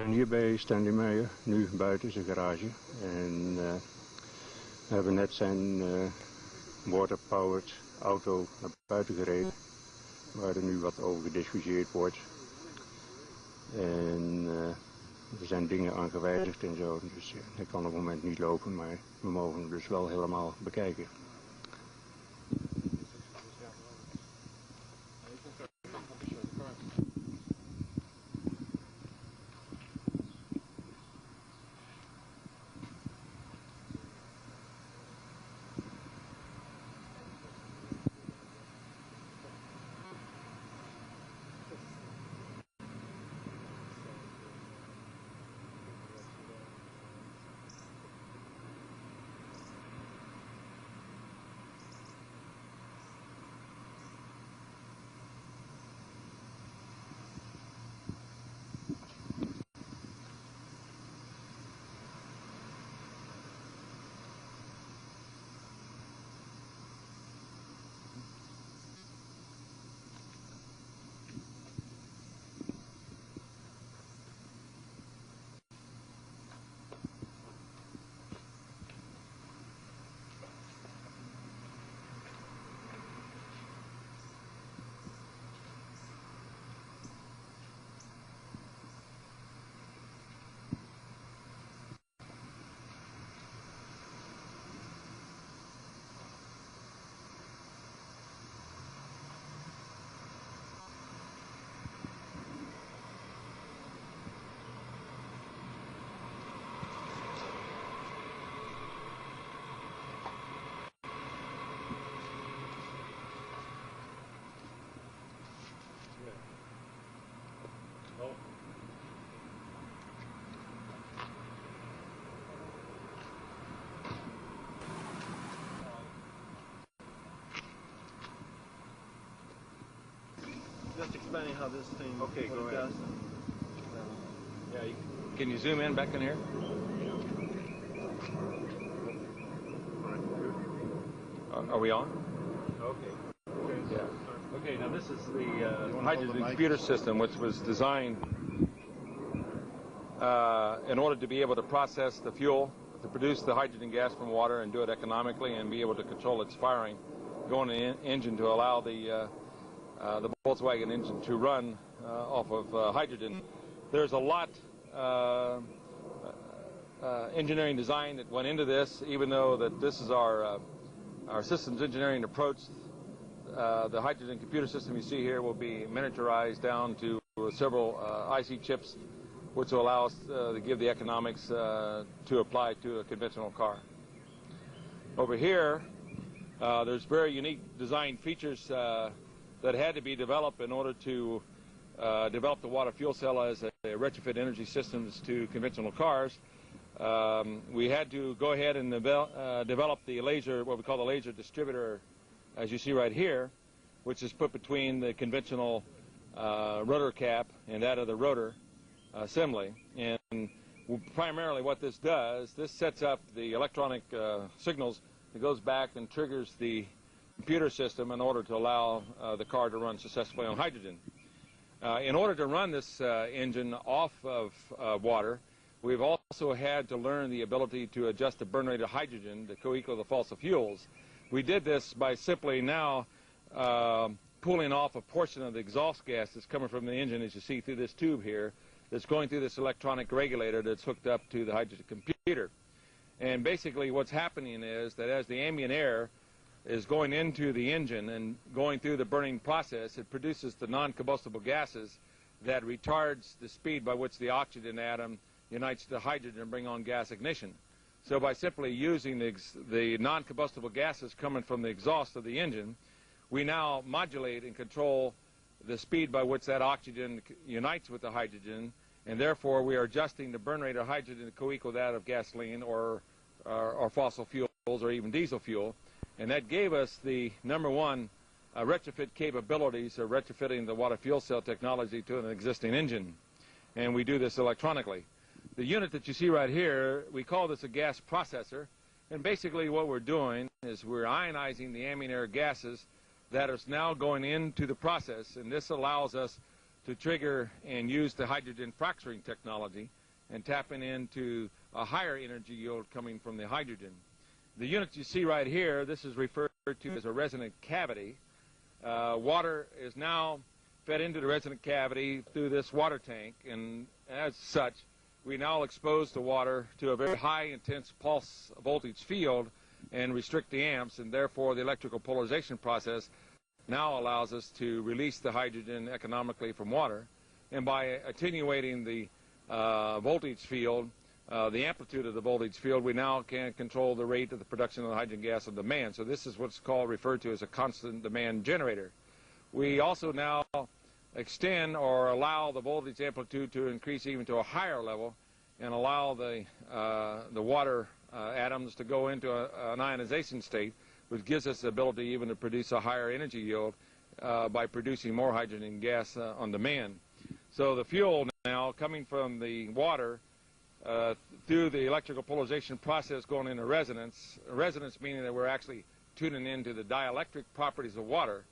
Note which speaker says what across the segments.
Speaker 1: zijn hier bij Stanley Meyer, nu buiten zijn garage. En we hebben net zijn water-powered auto naar buiten gereden, waar er nu wat over gediscussieerd wordt. En er zijn dingen aan gewijzigd en zo, dus hij kan op het moment niet lopen, maar we mogen hem dus wel helemaal bekijken.
Speaker 2: Just explaining how this thing
Speaker 3: Go ahead.
Speaker 2: does.
Speaker 3: Yeah, can you zoom in back in here? Are we on?
Speaker 2: Okay.
Speaker 3: Yeah. Okay, now this is the hydrogen computer system, which was designed in order to be able to process the fuel, to produce the hydrogen gas from water and do it economically and be able to control its firing, go in the engine to allow the Volkswagen engine to run off of hydrogen. There's a lot engineering design that went into this, even though that this is our systems engineering approach. The hydrogen computer system you see here will be miniaturized down to several IC chips, which will allow us to give the economics to apply to a conventional car. Over here, there's very unique design features that had to be developed in order to develop the water fuel cell as a retrofit energy systems to conventional cars. We had to go ahead and develop the laser, what we call the laser distributor, as you see right here, which is put between the conventional rotor cap and that of the rotor assembly. And primarily what this does, this sets up the electronic signals that goes back and triggers the computer system in order to allow the car to run successfully on hydrogen. In order to run this engine off of water, we've also had to learn the ability to adjust the burn rate of hydrogen to co-equal the fossil fuels. We did this by simply now pulling off a portion of the exhaust gas that's coming from the engine, as you see through this tube here, that's going through this electronic regulator that's hooked up to the hydrogen computer. And basically what's happening is that as the ambient air is going into the engine and going through the burning process, it produces the non-combustible gases that retards the speed by which the oxygen atom unites to hydrogen and bring on gas ignition. So by simply using the non-combustible gases coming from the exhaust of the engine, we now modulate and control the speed by which that oxygen unites with the hydrogen, and therefore we are adjusting the burn rate of hydrogen to co-equal that of gasoline or fossil fuels or even diesel fuel. And that gave us the #1 retrofit capabilities of retrofitting the water fuel cell technology to an existing engine. And we do this electronically. The unit that you see right here, we call this a gas processor. And basically what we're doing is we're ionizing the ambient air gases that is now going into the process. And this allows us to trigger and use the hydrogen fracturing technology and tapping into a higher energy yield coming from the hydrogen. The unit you see right here, this is referred to as a resonant cavity. Water is now fed into the resonant cavity through this water tank, and as such, we now expose the water to a very high intense pulse voltage field and restrict the amps, and therefore the electrical polarization process now allows us to release the hydrogen economically from water. And by attenuating the voltage field, the amplitude of the voltage field, we now can control the rate of the production of the hydrogen gas on demand. So this is what's referred to as a constant demand generator. We also now extend or allow the voltage amplitude to increase even to a higher level and allow the water atoms to go into an ionization state, which gives us the ability even to produce a higher energy yield by producing more hydrogen gas on demand. So the fuel now coming from the water through the electrical polarization process going into resonance meaning that we're actually tuning into the dielectric properties of water,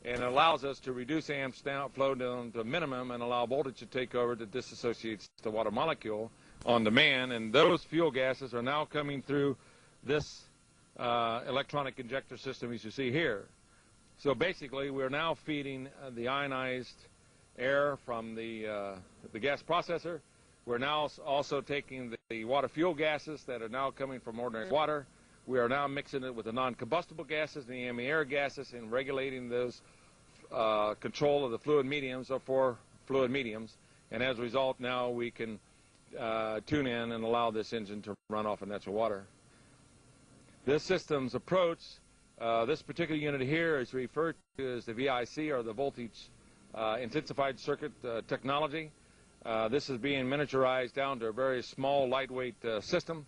Speaker 3: and it allows us to reduce amps down, flow down to a minimum, and allow voltage to take over that disassociates the water molecule on demand. And those fuel gases are now coming through this electronic injector system as you see here. So basically we're now feeding the ionized air from the gas processor. We're now also taking the water fuel gases that are now coming from ordinary water. We are now mixing it with the non-combustible gases and the ambient air gases and regulating those control of the fluid mediums or for fluid mediums. And as a result, now we can tune in and allow this engine to run off of natural water. This system's approach, this particular unit here is referred to as the VIC, or the voltage intensified circuit technology. This is being miniaturized down to a very small, lightweight system.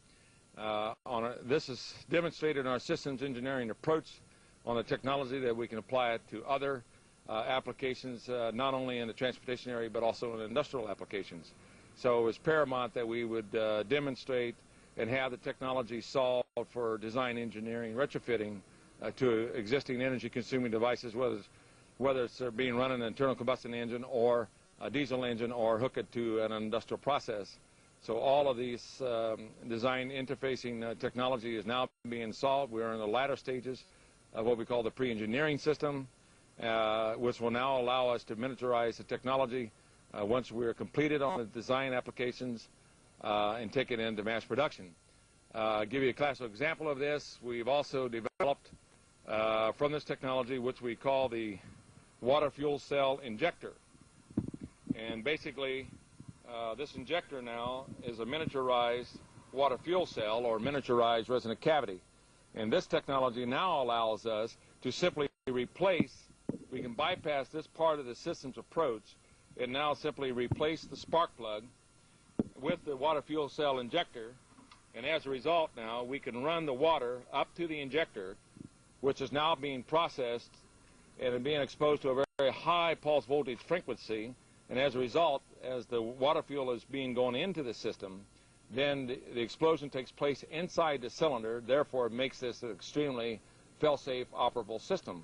Speaker 3: This is demonstrated in our systems engineering approach on the technology that we can apply it to other applications, not only in the transportation area but also in industrial applications. So it was paramount that we would demonstrate and have the technology solved for design engineering, retrofitting to existing energy consuming devices, whether it's being run in an internal combustion engine or a diesel engine or hook it to an industrial process. So all of these design interfacing technology is now being solved. We're in the latter stages of what we call the pre-engineering system, which will now allow us to miniaturize the technology once we're completed on the design applications and take it into mass production. I'll give you a classical example of this. We've also developed from this technology which we call the water fuel cell injector. And basically this injector now is a miniaturized water fuel cell or miniaturized resonant cavity. And this technology now allows us to simply replace, we can bypass this part of the system's approach and now simply replace the spark plug with the water fuel cell injector. And as a result now we can run the water up to the injector, which is now being processed and being exposed to a very high pulse voltage frequency. And as a result, as the water fuel is being going into the system, then the explosion takes place inside the cylinder. Therefore, it makes this an extremely fail-safe, operable system.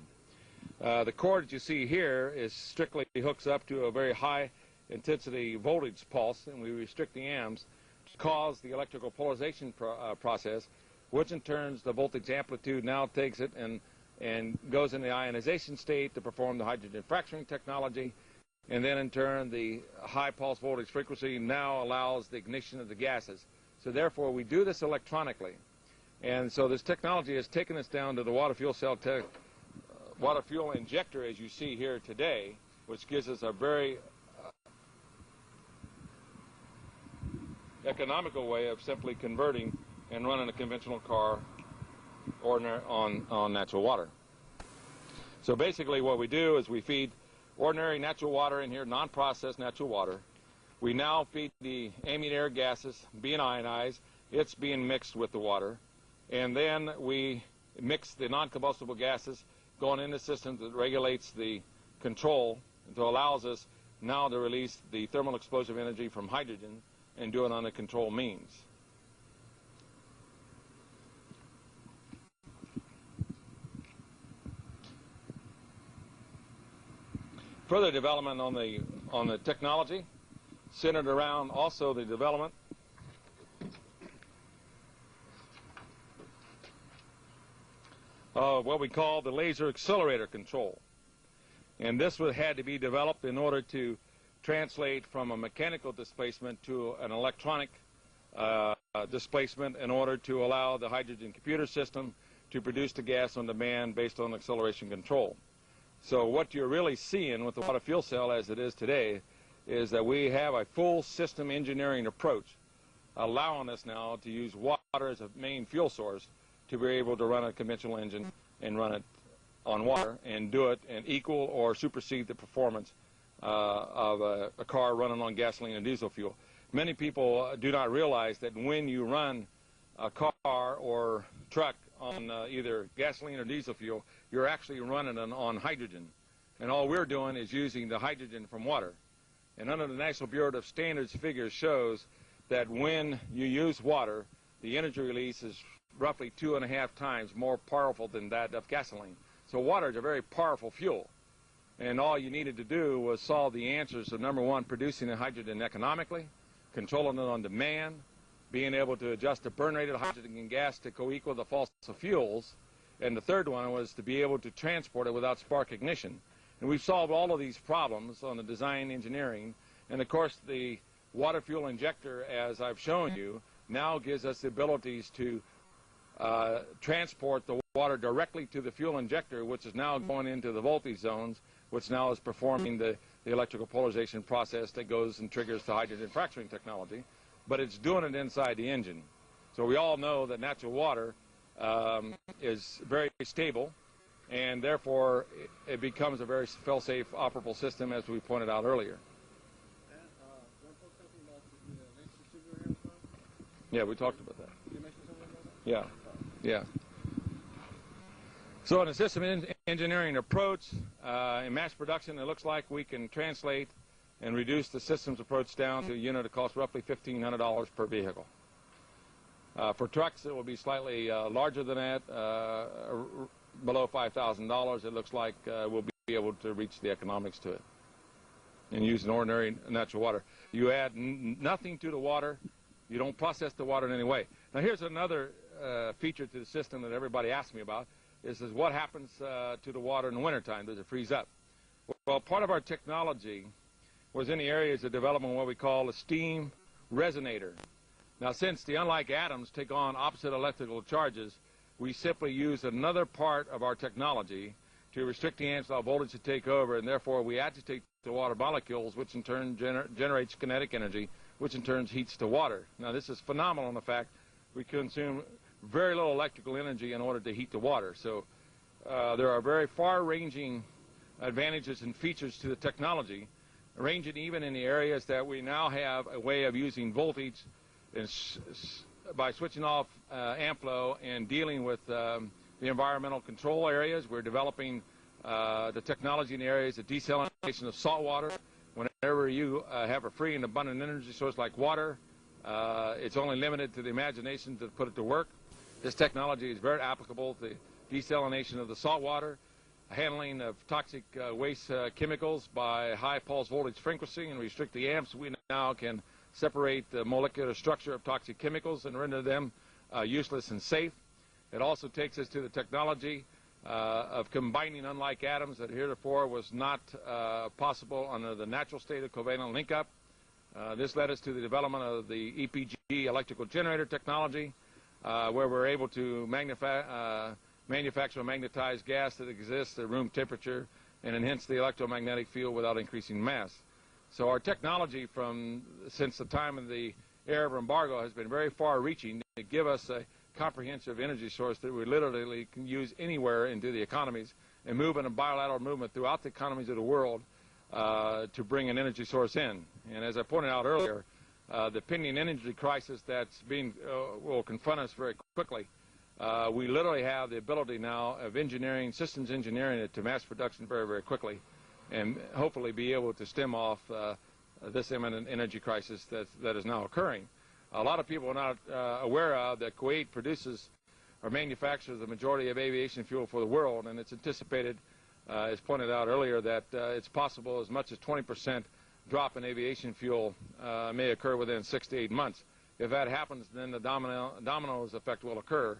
Speaker 3: The cord that you see here is strictly hooks up to a very high intensity voltage pulse, and we restrict the amps to cause the electrical polarization process, which in turn the voltage amplitude now takes it and goes in the ionization state to perform the hydrogen fracturing technology. And then in turn the high pulse voltage frequency now allows the ignition of the gases. So therefore we do this electronically. And so this technology has taken us down to the water fuel cell water fuel injector as you see here today, which gives us a very economical way of simply converting and running a conventional car on natural water. So basically what we do is we feed ordinary natural water in here, non-processed natural water. We now feed the ambient air gases being ionized. It's being mixed with the water. And then we mix the non-combustible gases going in the system that regulates the control and so allows us now to release the thermal explosive energy from hydrogen and do it on a controlled means. further development on the technology, centered around also the development of what we call the laser accelerator control. And this had to be developed in order to translate from a mechanical displacement to an electronic displacement in order to allow the hydrogen computer system to produce the gas on demand based on acceleration control. So what you're really seeing with the water fuel cell as it is today is that we have a full system engineering approach allowing us now to use water as a main fuel source to be able to run a conventional engine and run it on water and do it and equal or supersede the performance of a car running on gasoline and diesel fuel. Many people do not realize that when you run a car or truck on either gasoline or diesel fuel, you're actually running it on hydrogen. And all we're doing is using the hydrogen from water. And under the National Bureau of Standards figures shows that when you use water, the energy release is roughly 2.5 times more powerful than that of gasoline. So water is a very powerful fuel. And all you needed to do was solve the answers of, number one, producing the hydrogen economically, controlling it on demand, being able to adjust the burn rate of hydrogen and gas to co-equal the fossil fuels, and the third one was to be able to transport it without spark ignition. And we've solved all of these problems on the design engineering, and of course the water fuel injector, as I've shown you, now gives us the abilities to transport the water directly to the fuel injector, which is now going into the voltage zones, which now is performing the electrical polarization process that goes and triggers the hydrogen fracturing technology, but it's doing it inside the engine. So we all know that natural water is very stable, and therefore it becomes a very fail-safe operable system, as we pointed out earlier. Yeah, we talked about that. Yeah, yeah. So in a system engineering approach, in mass production, it looks like we can translate and reduce the systems approach down to a unit that costs roughly $1,500 per vehicle. For trucks, it will be slightly larger than that, below $5,000. It looks like we'll be able to reach the economics to it and use an ordinary natural water. You add nothing to the water. You don't process the water in any way. Now here's another feature to the system that everybody asks me about, is what happens to the water in the wintertime? Does it freeze up? Well, part of our technology was in the areas of development what we call a steam resonator. Now, since the unlike atoms take on opposite electrical charges, we simply use another part of our technology to restrict the Ansel voltage to take over, and therefore we agitate the water molecules, which in turn generates kinetic energy, which in turn heats the water. Now, this is phenomenal in the fact we consume very little electrical energy in order to heat the water. So there are very far-ranging advantages and features to the technology, ranging even in the areas that we now have a way of using voltage and by switching off amp flow and dealing with the environmental control areas. We're developing the technology in the areas of desalination of salt water. Whenever you have a free and abundant energy source like water, it's only limited to the imagination to put it to work. This technology is very applicable to desalination of the salt water, handling of toxic waste chemicals by high pulse voltage frequency and restrict the amps. We now can separate the molecular structure of toxic chemicals and render them useless and safe. It also takes us to the technology of combining unlike atoms that heretofore was not possible under the natural state of covalent link-up. This led us to the development of the EPG electrical generator technology, where we're able to manufacture a magnetized gas that exists at room temperature and enhance the electromagnetic field without increasing mass. So our technology since the time of the era of embargo has been very far-reaching to give us a comprehensive energy source that we literally can use anywhere into the economies and move in a bilateral movement throughout the economies of the world to bring an energy source in. And as I pointed out earlier, the pending energy crisis will confront us very quickly. We literally have the ability now of systems engineering it to mass production very, very quickly, and hopefully be able to stem off this imminent energy crisis that is now occurring. A lot of people are not aware of that Kuwait produces or manufactures the majority of aviation fuel for the world, and it's anticipated as pointed out earlier, that it's possible as much as 20% drop in aviation fuel may occur within 6 to 8 months. If that happens, then the dominoes effect will occur,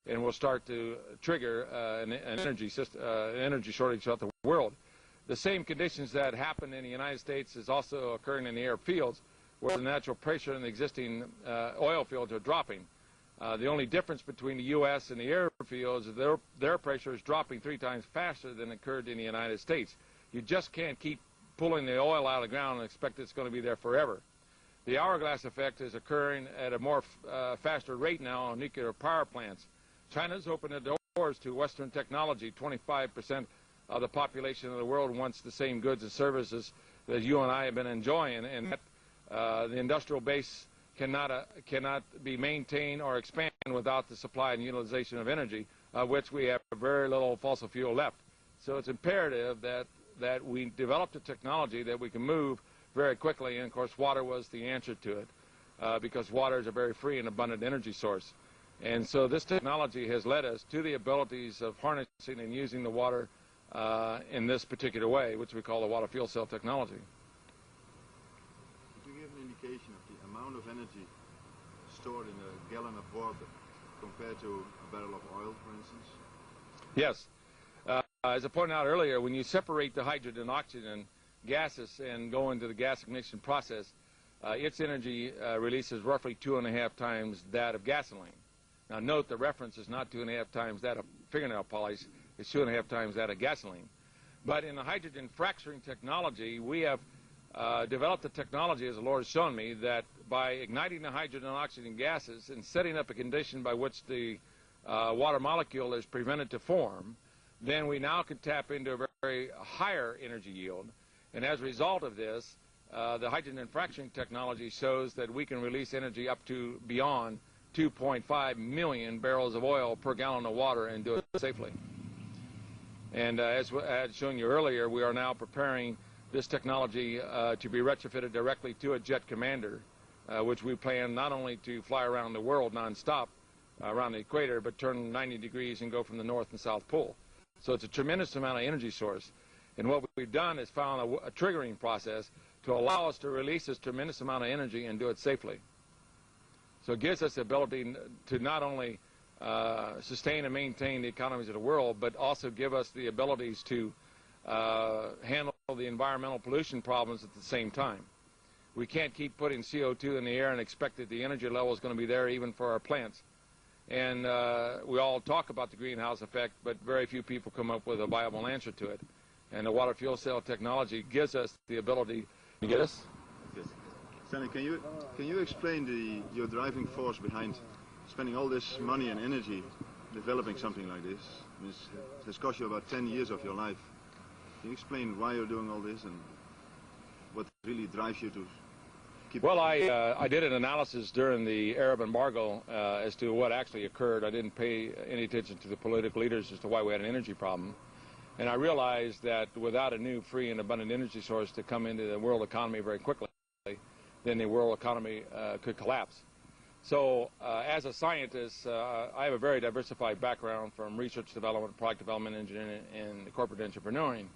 Speaker 3: and will start to trigger an energy shortage throughout the world. The same conditions that happen in the United States is also occurring in the air fields, where the natural pressure in the existing oil fields are dropping. The only difference between the U.S. and the air fields is their pressure is dropping 3 times faster than occurred in the United States. You just can't keep pulling the oil out of the ground and expect it's going to be there forever. The hourglass effect is occurring at a more faster rate now on nuclear power plants. China's opened the doors to Western technology. 25% of the population of the world wants the same goods and services that you and I have been enjoying, and that the industrial base cannot be maintained or expand without the supply and utilization of energy, of which we have very little fossil fuel left. So it's imperative that we develop a technology that we can move very quickly, and of course water was the answer to it, because water is a very free and abundant energy source. And so this technology has led us to the abilities of harnessing and using the water in this particular way, which we call the water fuel cell technology.
Speaker 2: Could you give an indication of the amount of energy stored in a gallon of water compared to a barrel of oil, for instance?
Speaker 3: Yes. As I pointed out earlier, when you separate the hydrogen and oxygen gases and go into the gas ignition process, its energy release is roughly 2.5 times that of gasoline. Now note, the reference is not 2.5 times that of fingernail polish, it's 2.5 times that of gasoline. But in the hydrogen fracturing technology, we have developed a technology, as the Lord has shown me, that by igniting the hydrogen and oxygen gases and setting up a condition by which the water molecule is prevented to form, then we now can tap into a very higher energy yield. And as a result of this, the hydrogen fracturing technology shows that we can release energy up to beyond 2.5 million barrels of oil per gallon of water and do it safely. And as I had shown you earlier, we are now preparing this technology to be retrofitted directly to a jet commander, which we plan not only to fly around the world non-stop around the equator, but turn 90 degrees and go from the North and South Pole. So it's a tremendous amount of energy source. And what we've done is found a triggering process to allow us to release this tremendous amount of energy and do it safely. So it gives us the ability to not only sustain and maintain the economies of the world, but also give us the abilities to handle the environmental pollution problems at the same time. We can't keep putting CO2 in the air and expect that the energy level is going to be there even for our plants. And we all talk about the greenhouse effect, but very few people come up with a viable answer to it. And the water fuel cell technology gives us the ability to get us.
Speaker 2: Yes. Stanley, can you explain your driving force behind spending all this money and energy developing something like this? This cost you about 10 years of your life. Can you explain why you're doing all this and what really drives you to keep?
Speaker 3: Well, I did an analysis during the Arab embargo as to what actually occurred. I didn't pay any attention to the political leaders as to why we had an energy problem. And I realized that without a new free and abundant energy source to come into the world economy very quickly, then the world economy could collapse. So as a scientist, I have a very diversified background from research development, product development, engineering, and corporate entrepreneuring.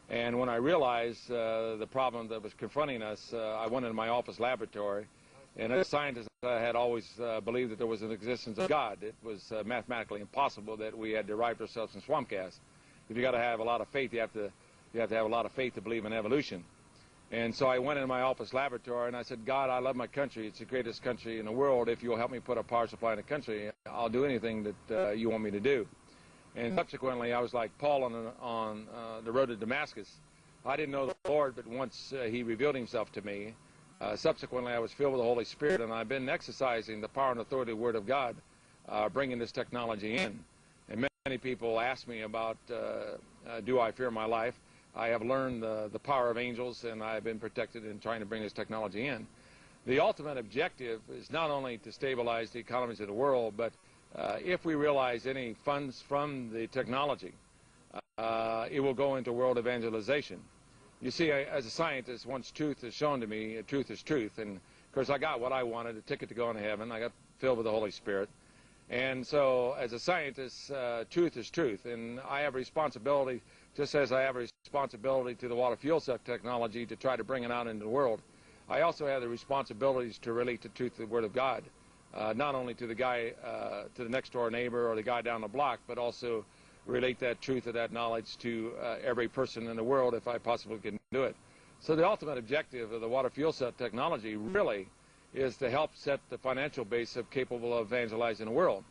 Speaker 3: And when I realized the problem that was confronting us, I went into my office laboratory. And as a scientist, I had always believed that there was an existence of God. It was mathematically impossible that we had derived ourselves from swamp gas. If you got to have a lot of faith, you have to have a lot of faith to believe in evolution. And so I went into my office laboratory and I said, God, I love my country. It's the greatest country in the world. If you'll help me put a power supply in the country, I'll do anything that you want me to do. And subsequently, I was like Paul on the road to Damascus. I didn't know the Lord, but once he revealed himself to me, subsequently I was filled with the Holy Spirit, and I've been exercising the power and authority of the Word of God, bringing this technology in. And many people ask me about, do I fear my life? I have learned the power of angels, and I have been protected in trying to bring this technology in. The ultimate objective is not only to stabilize the economies of the world, but if we realize any funds from the technology, it will go into world evangelization. You see, as a scientist, once truth is shown to me, truth is truth. And, of course, I got what I wanted, a ticket to go into heaven. I got filled with the Holy Spirit. And so, as a scientist, truth is truth. And I have responsibility just as I have a responsibility to the water fuel cell technology to try to bring it out into the world, I also have the responsibilities to relate the truth of the Word of God, not only to the guy, to the next door neighbor or the guy down the block, but also relate that truth of that knowledge to every person in the world if I possibly can do it. So the ultimate objective of the water fuel cell technology really is to help set the financial base of capable of evangelizing the world.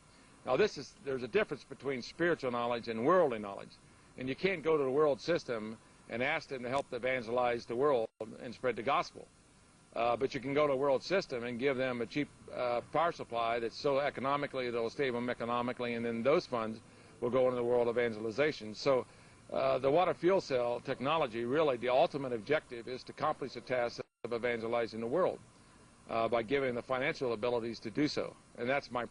Speaker 3: Now there's a difference between spiritual knowledge and worldly knowledge. And you can't go to the world system and ask them to help evangelize the world and spread the gospel. But you can go to a world system and give them a cheap power supply that's so economically, that will save them economically, and then those funds will go into the world evangelization. So the water fuel cell technology, really, the ultimate objective is to accomplish the task of evangelizing the world by giving the financial abilities to do so. And that's my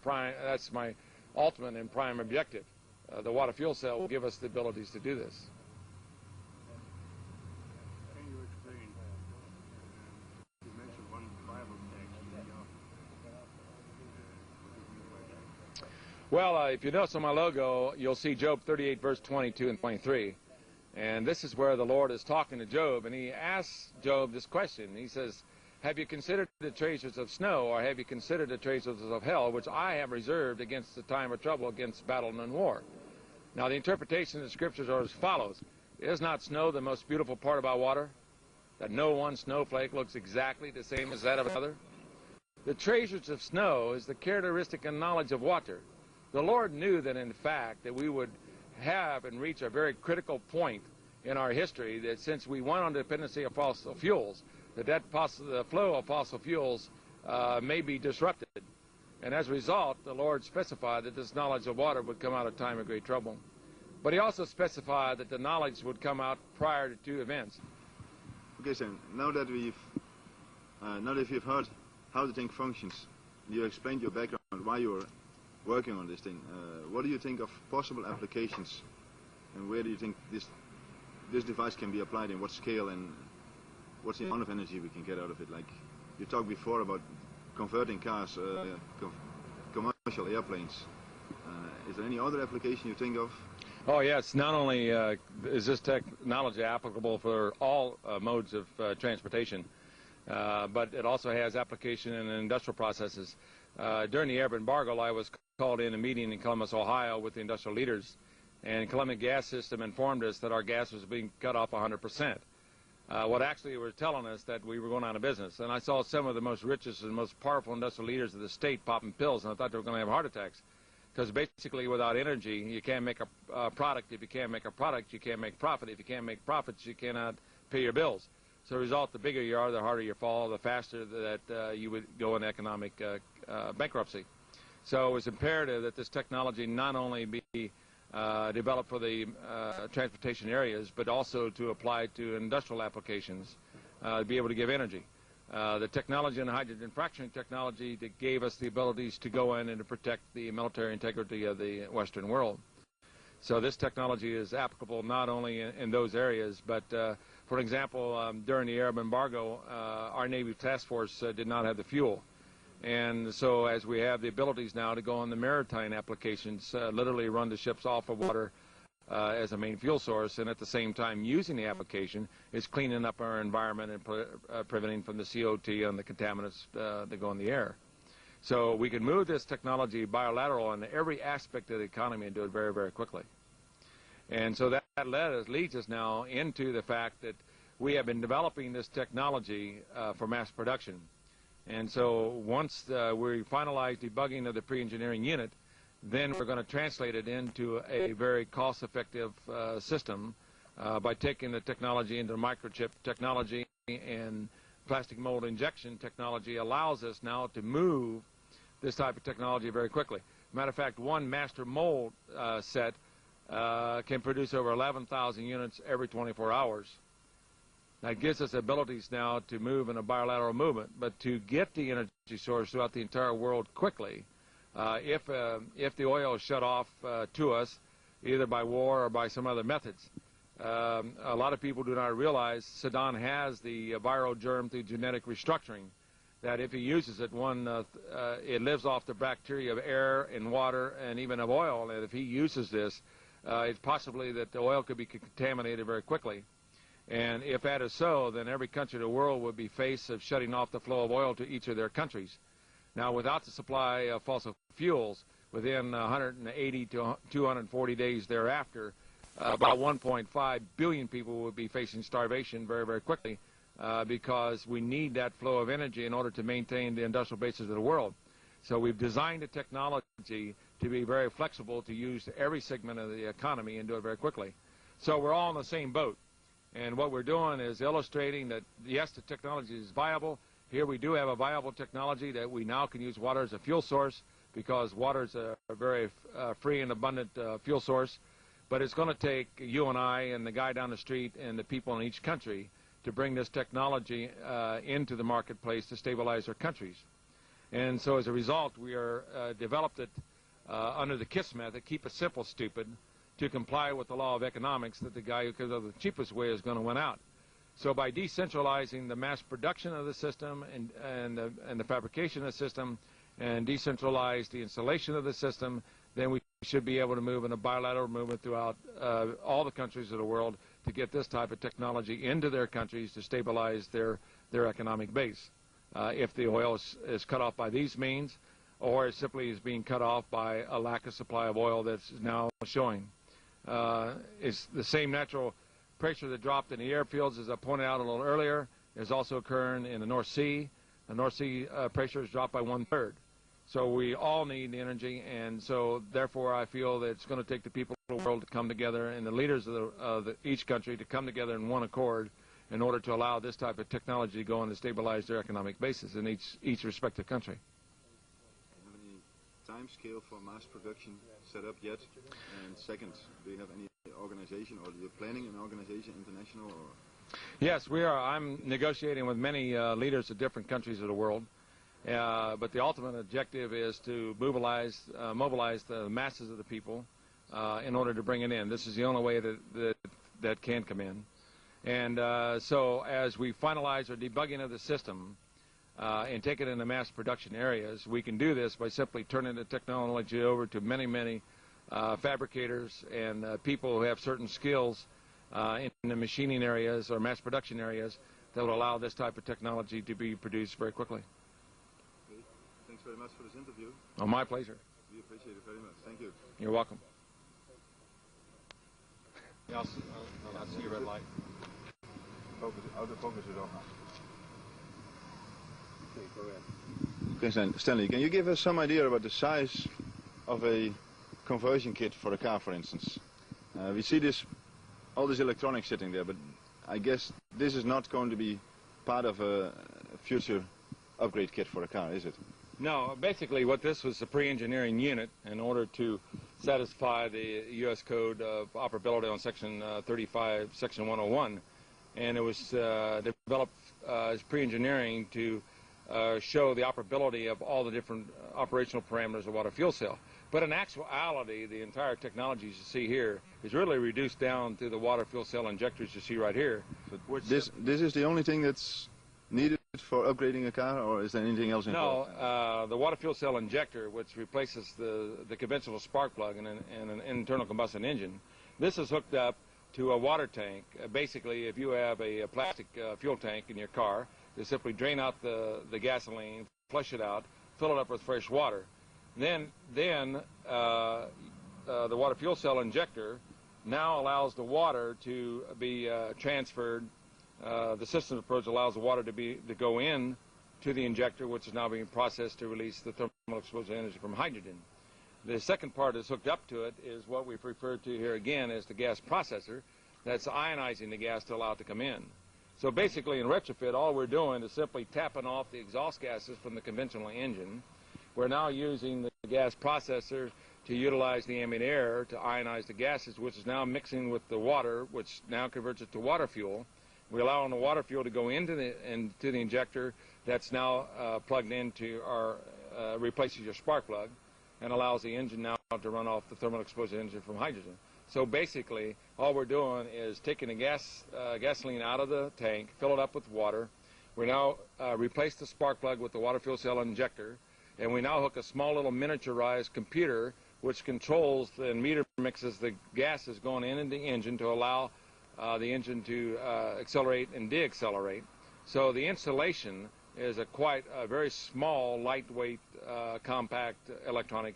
Speaker 3: ultimate and prime objective. The water fuel cell will give us the abilities to do this.
Speaker 1: Can you explain, you mentioned one Bible text in the
Speaker 3: Well, if you notice on my logo, you'll see Job 38, verse 22 and 23. And this is where the Lord is talking to Job, and he asks Job this question. He says, have you considered the treasures of snow, or have you considered the treasures of hell, which I have reserved against the time of trouble, against battle and war? Now, the interpretation of the scriptures are as follows. Is not snow the most beautiful part about water? That no one snowflake looks exactly the same as that of another? The treasures of snow is the characteristic and knowledge of water. The Lord knew that, in fact, that we would have and reach a very critical point in our history, that since we went on dependency of fossil fuels, the flow of fossil fuels may be disrupted. And as a result, the Lord specified that this knowledge of water would come out of time of great trouble. But he also specified that the knowledge would come out prior to two events.
Speaker 2: Okay, so now that you've heard how the thing functions, you explained your background, why you're working on this thing. What do you think of possible applications, and where do you think this device can be applied, in what scale, and what's the amount of energy we can get out of it? Like you talked before about converting cars, commercial airplanes. Is there any other application you think of?
Speaker 3: Oh yes, not only is this technology applicable for all modes of transportation, but it also has application in industrial processes. During the air embargo, I was called in a meeting in Columbus, Ohio with the industrial leaders, and Columbia Gas System informed us that our gas was being cut off 100%. What actually were telling us that we were going out of business. And I saw some of the most richest and most powerful industrial leaders of the state popping pills, and I thought they were going to have heart attacks. Because basically, without energy, you can't make a product. If you can't make a product, you can't make profit. If you can't make profits, you cannot pay your bills. So, as a result, the bigger you are, the harder you fall, the faster that you would go into economic bankruptcy. So, it was imperative that this technology not only be developed for the transportation areas, but also to apply to industrial applications, to be able to give energy. The technology and the hydrogen fracturing technology that gave us the abilities to go in and to protect the military integrity of the Western world. So this technology is applicable not only in those areas, but for example, during the Arab embargo, our Navy task force did not have the fuel. And so as we have the abilities now to go on the maritime applications, literally run the ships off of water as a main fuel source, and at the same time using the application is cleaning up our environment and preventing from the CO2 and the contaminants that go in the air. So we can move this technology bilateral in every aspect of the economy and do it very, very quickly. And so that leads us now into the fact that we have been developing this technology for mass production. And so once we finalize debugging of the pre-engineering unit, then we're going to translate it into a very cost-effective system by taking the technology into microchip technology, and plastic mold injection technology allows us now to move this type of technology very quickly. Matter of fact, one master mold set can produce over 11,000 units every 24 hours. That gives us abilities now to move in a bilateral movement, but to get the energy source throughout the entire world quickly, if the oil is shut off to us, either by war or by some other methods. A lot of people do not realize Saddam has the viral germ through genetic restructuring, that if he uses it, it lives off the bacteria of air and water and even of oil, and if he uses this, it's possibly that the oil could be contaminated very quickly. And if that is so, then every country in the world would be faced of shutting off the flow of oil to each of their countries. Now, without the supply of fossil fuels, within 180 to 240 days thereafter, about 1.5 billion people would be facing starvation very, very quickly because we need that flow of energy in order to maintain the industrial basis of the world. So we've designed the technology to be very flexible to use every segment of the economy and do it very quickly. So we're all in the same boat. And what we're doing is illustrating that, yes, the technology is viable. Here we do have a viable technology that we now can use water as a fuel source because water is a very free and abundant fuel source. But it's going to take you and I and the guy down the street and the people in each country to bring this technology into the marketplace to stabilize their countries. And so as a result, we are developed it under the KISS method, keep it simple, stupid, to comply with the law of economics that the guy who comes up with the cheapest way is going to win out. So by decentralizing the mass production of the system and the fabrication of the system and decentralize the installation of the system, then we should be able to move in a bilateral movement throughout all the countries of the world to get this type of technology into their countries to stabilize their economic base. If the oil is cut off by these means, or it simply is being cut off by a lack of supply of oil that's now showing. It's the same natural pressure that dropped in the airfields, as I pointed out a little earlier, is also occurring in the North Sea. The North Sea pressure has dropped by 1/3. So we all need the energy, and so therefore I feel that it's going to take the people of the world to come together and the leaders of each country to come together in one accord in order to allow this type of technology to go on to stabilize their economic basis in each respective country.
Speaker 2: Do you have any time scale for mass production set up yet? And second, do you have any organization, or you're planning an organization, international? Or?
Speaker 3: Yes, we are. I'm negotiating with many leaders of different countries of the world. But the ultimate objective is to mobilize the masses of the people in order to bring it in. This is the only way that can come in. And so as we finalize our debugging of the system and take it into mass production areas, we can do this by simply turning the technology over to many, many fabricators and people who have certain skills in the machining areas or mass production areas that will allow this type of technology to be produced very quickly.
Speaker 2: Okay. Thanks very much for this interview.
Speaker 3: Oh, my pleasure.
Speaker 2: We appreciate it very much. Thank you.
Speaker 3: You're welcome. Yeah, I'll see your red light.
Speaker 2: Out of focus is on now. Okay, go ahead. Okay, Stanley, can you give us some idea about the size of a conversion kit for a car, for instance? We see all this electronics sitting there, but I guess this is not going to be part of a future upgrade kit for a car, is it?
Speaker 3: No, basically what this was a pre-engineering unit in order to satisfy the U.S. Code of Operability on Section 35, Section 101. And it was developed as pre-engineering to show the operability of all the different operational parameters of water fuel cell. But in actuality, the entire technology you see here is really reduced down to the water fuel cell injectors you see right here.
Speaker 2: So this is the only thing that's needed for upgrading a car, or is there anything else involved?
Speaker 3: No, the water fuel cell injector, which replaces the conventional spark plug in an internal combustion engine, this is hooked up to a water tank. Basically, if you have a plastic fuel tank in your car, you simply drain out the gasoline, flush it out, fill it up with fresh water. Then the water fuel cell injector now allows the water to be transferred. The system approach allows the water to go in to the injector, which is now being processed to release the thermal explosive energy from hydrogen. The second part that's hooked up to it is what we've referred to here again as the gas processor. That's ionizing the gas to allow it to come in. So basically in retrofit, all we're doing is simply tapping off the exhaust gases from the conventional engine. We're now using the gas processor to utilize the ambient air to ionize the gases, which is now mixing with the water, which now converts it to water fuel. We allow the water fuel to go into the injector that's now plugged into our replaces your spark plug, and allows the engine now to run off the thermal explosive engine from hydrogen. So basically, all we're doing is taking the gasoline out of the tank, fill it up with water. We now replace the spark plug with the water fuel cell injector, and we now hook a small little miniaturized computer which controls and meter mixes the gases going in the engine to allow the engine to accelerate and deaccelerate. So the installation is a very small, lightweight, compact electronic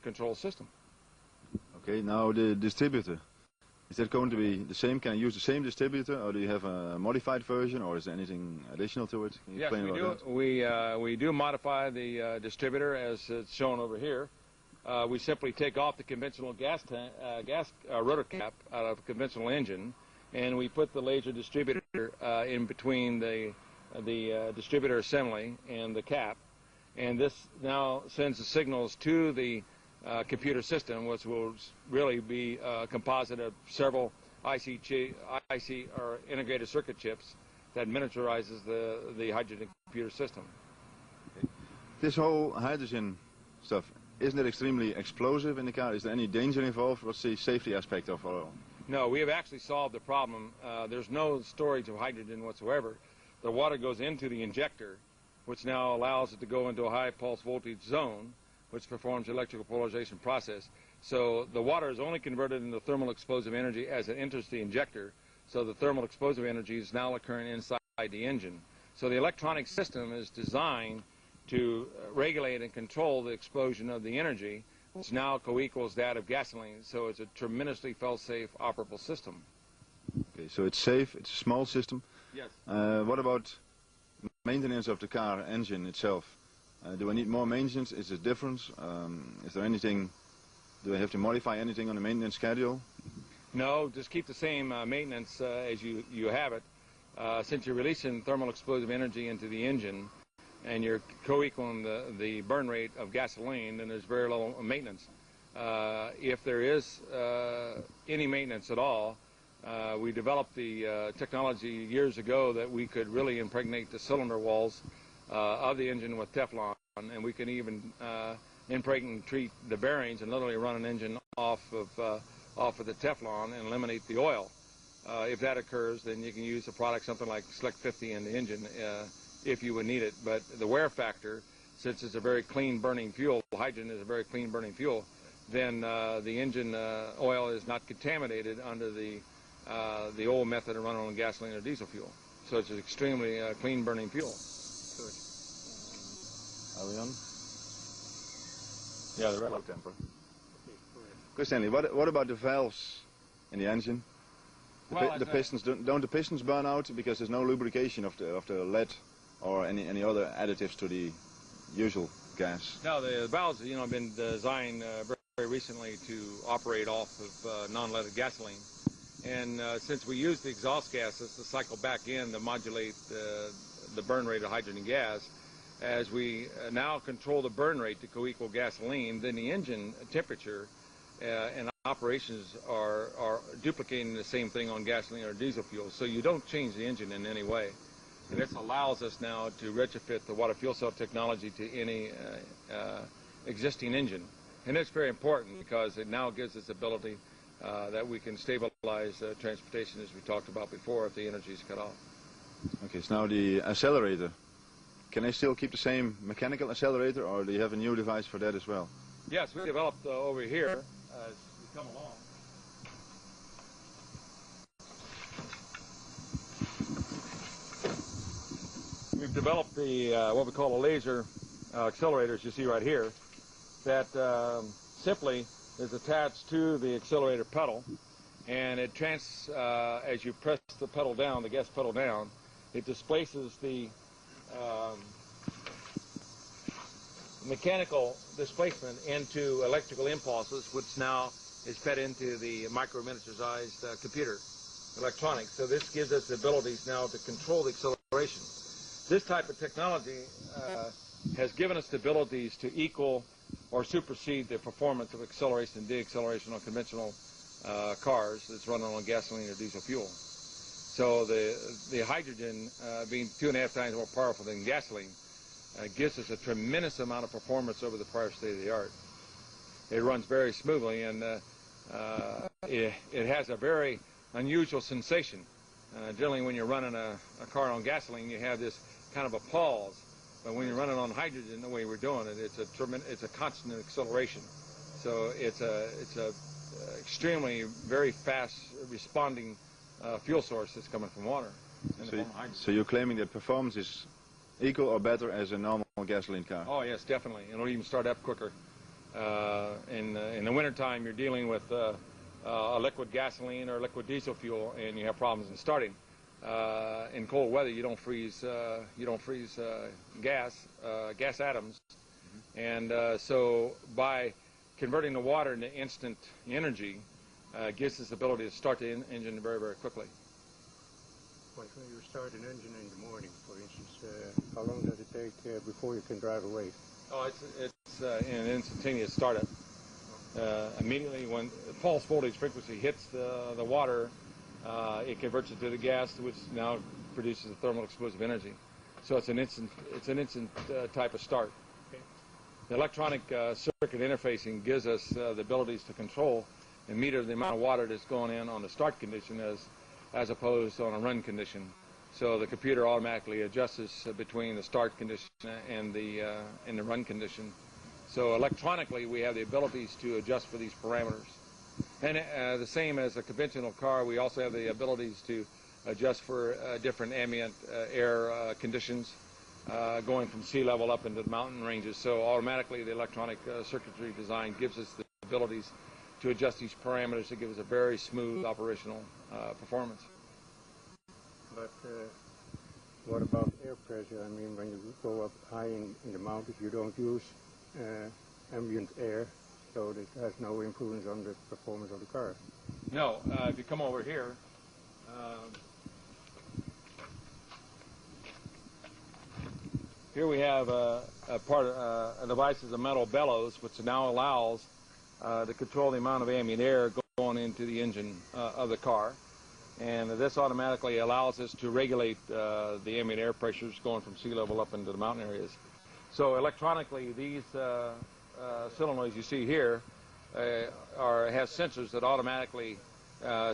Speaker 3: control system.
Speaker 2: Okay, now the distributor. Is that going to be the same? Can I use the same distributor, or do you have a modified version, or is there anything additional to it? Can you
Speaker 3: Yes,
Speaker 2: explain
Speaker 3: we
Speaker 2: about
Speaker 3: do.
Speaker 2: that?
Speaker 3: We do modify the distributor as it's shown over here. We simply take off the conventional gas rotor cap out of a conventional engine, and we put the laser distributor in between the distributor assembly and the cap, and this now sends the signals to the computer system, which will really be a composite of several IC or integrated circuit chips that miniaturizes the hydrogen computer system.
Speaker 2: Okay. This whole hydrogen stuff, isn't it extremely explosive in the car? Is there any danger involved? What's the safety aspect of it all?
Speaker 3: No, we have actually solved the problem. There's no storage of hydrogen whatsoever. The water goes into the injector, which now allows it to go into a high pulse voltage zone, which performs the electrical polarization process. So the water is only converted into thermal explosive energy as it enters the injector. So the thermal explosive energy is now occurring inside the engine. So the electronic system is designed to regulate and control the explosion of the energy, which now co-equals that of gasoline. So it's a tremendously fail-safe, operable system.
Speaker 2: Okay, so it's safe, it's a small system.
Speaker 3: Yes.
Speaker 2: What about maintenance of the car engine itself? Do I need more maintenance? Is there a difference? Is there anything, do I have to modify anything on the maintenance schedule?
Speaker 3: No, just keep the same maintenance as you have it. Since you're releasing thermal explosive energy into the engine and you're co-equaling the burn rate of gasoline, then there's very little maintenance. If there is any maintenance at all, we developed the technology years ago that we could really impregnate the cylinder walls of the engine with Teflon, and we can even impregnate treat the bearings and literally run an engine off of the Teflon and eliminate the oil. If that occurs, then you can use a product something like Slick 50 in the engine if you would need it. But the wear factor, since it's a very clean burning fuel, hydrogen is a very clean burning fuel, then the engine oil is not contaminated under the old method of running on gasoline or diesel fuel. So it's an extremely clean burning fuel.
Speaker 2: Are we on?
Speaker 3: Yeah, the
Speaker 2: Low temper. Good, Stanley. What about the valves in the engine? The pistons, don't the pistons burn out because there's no lubrication of the lead or any other additives to the usual gas?
Speaker 3: No, the valves, have been designed very recently to operate off of non-leaded gasoline, and since we use the exhaust gases to cycle back in to modulate the burn rate of hydrogen gas, as we now control the burn rate to co-equal gasoline, then the engine temperature and operations are duplicating the same thing on gasoline or diesel fuel. So you don't change the engine in any way. And this allows us now to retrofit the water fuel cell technology to any existing engine. And it's very important because it now gives us ability that we can stabilize transportation, as we talked about before, if the energy is cut off.
Speaker 2: Okay, so now the accelerator. Can I still keep the same mechanical accelerator, or do you have a new device for that as well?
Speaker 3: Yes, we developed over here as we come along. We've developed the what we call a laser accelerator, as you see right here, that simply is attached to the accelerator pedal, and it as you press the pedal down, the gas pedal down, it displaces the mechanical displacement into electrical impulses, which now is fed into the micro-miniaturized computer electronics. So this gives us the abilities now to control the acceleration. This type of technology has given us the abilities to equal or supersede the performance of acceleration and deacceleration on conventional cars that's running on gasoline or diesel fuel. So the hydrogen, being 2.5 times more powerful than gasoline, gives us a tremendous amount of performance over the prior state of the art. It runs very smoothly, and it has a very unusual sensation. Generally, when you're running a car on gasoline, you have this kind of a pause. But when you're running on hydrogen, the way we're doing it, it's a constant acceleration. So it's a extremely very fast responding fuel source that's coming from water.
Speaker 2: So you're claiming that performance is equal or better as a normal gasoline car?
Speaker 3: Oh yes, definitely. It'll even start up quicker. In the wintertime, you're dealing with a liquid gasoline or liquid diesel fuel, and you have problems in starting. In cold weather, you don't freeze gas atoms, and so by converting the water into instant energy, gives us the ability to start the engine very, very quickly.
Speaker 1: When you start an engine in the morning, for instance, how long does it take before you can drive away?
Speaker 3: Oh, it's an instantaneous startup. Immediately when the pulse voltage frequency hits the water, it converts it to the gas, which now produces the thermal explosive energy. So it's an instant type of start.
Speaker 1: Okay.
Speaker 3: The electronic circuit interfacing gives us the abilities to control and meter the amount of water that's going in on the start condition as opposed on a run condition. So the computer automatically adjusts between the start condition and the run condition. So electronically, we have the abilities to adjust for these parameters. And the same as a conventional car, we also have the abilities to adjust for different ambient air conditions going from sea level up into the mountain ranges. So automatically, the electronic circuitry design gives us the abilities to adjust these parameters to give us a very smooth operational performance.
Speaker 1: But what about air pressure? I mean, when you go up high in the mountains, you don't use ambient air, so it has no influence on the performance of the car.
Speaker 3: No, if you come over here, here we have a device is a metal bellows, which now allows to control the amount of ambient air going into the engine of the car. And this automatically allows us to regulate the ambient air pressures going from sea level up into the mountain areas. So electronically, these solenoids you see here have sensors that automatically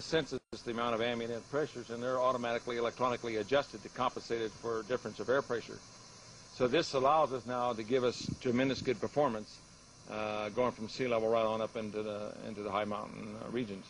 Speaker 3: senses the amount of ambient air pressures, and they're automatically electronically adjusted to compensate it for difference of air pressure. So this allows us now to give us tremendous good performance going from sea level right on up into the high mountain regions.